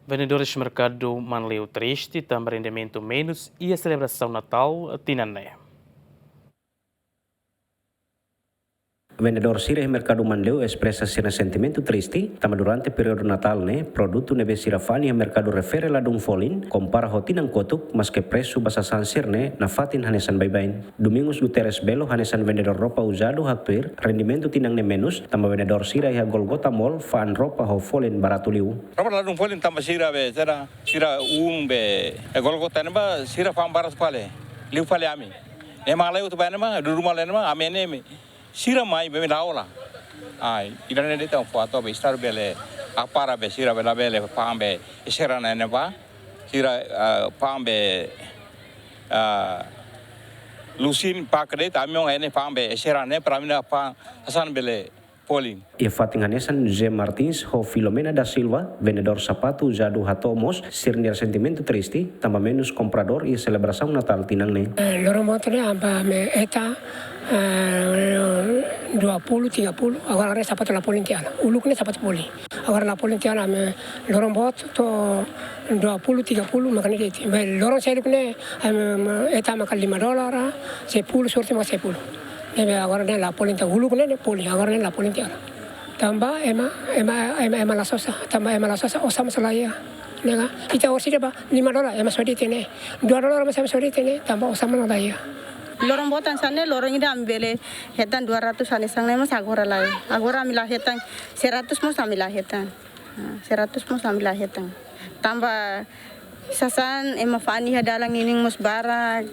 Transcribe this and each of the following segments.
Vendedores de mercado Manleu triste, também rendimento menos e a celebração Natal Tinané. Vendedor sira mercado Manleu expressa seu sentimento triste, tama durante período Natal produto nebe sira fani mercado refere la dung folin, compara hotinang kotuk, mas que preço basa sansir na fatin hanesan baybain. Domingos Guterres Belo hanesan vendedor ropa usado haktuir, rendimento tinang ne menos, tama vendedor sira iha Golgota Mall, fan ropa ho folin baratu liu. Ropa la dung folin tama sira be, sira be, Golgota neba sira fan baras pale, liu pale ami. Malay tu ba nama, dulu malay nama, ami ne sira mai be laola. Ai, irane de tão foto be star bele, apara be sira bele pambe, sira na neba, sira pambe lusin pakre tamiong ene pambe sira ne pramina pa hasan bele polling. Ia fating hanesan José Martins ho Filomena da Silva, vendedor sapato usado hatomos, sirnia sentimento triste, tamba menos comprador e celebração Natal tinang ne. Loro motre amba me eta 20, 30, agora re sapato la polintiana. Uluk ne sapato poli. Agora la polintiana me loro bot to 20, 30 makanya gitu. Be loro seluk ne eta makal $5, 10 sorti mas 10. Nebe agora ne la polintiana uluk ne poli, agora ne la polintiana. Tamba ema la sosa, tamba ema la sosa osam selaya. Nega, kita orsi ba $5 ema sodi tene. $2 mas sodi tene, tamba osam na daya. Lorong botan sana lorong ini ambele hetan 200 ane sang mas agora lai agora amila hetan 100 mas amila hetan 100 mas amila hetan tambah sasan ema fani hadalang ining mus barak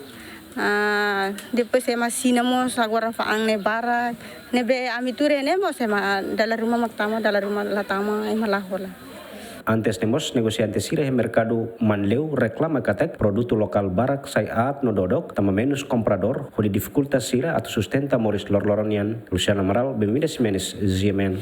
depois ema sinamos agora faang ne barak nebe amiture ne mos ema dalam rumah maktama dalam rumah latama ema lahola. Antes temos negosiante sira mercado Manleu reclama katek produto lokal barak sai at no dodok tama menos comprador ho di dificultas sira atau sustenta moris lor-loronian. Luciana Amaral, Bemida Simenes, Ziemen.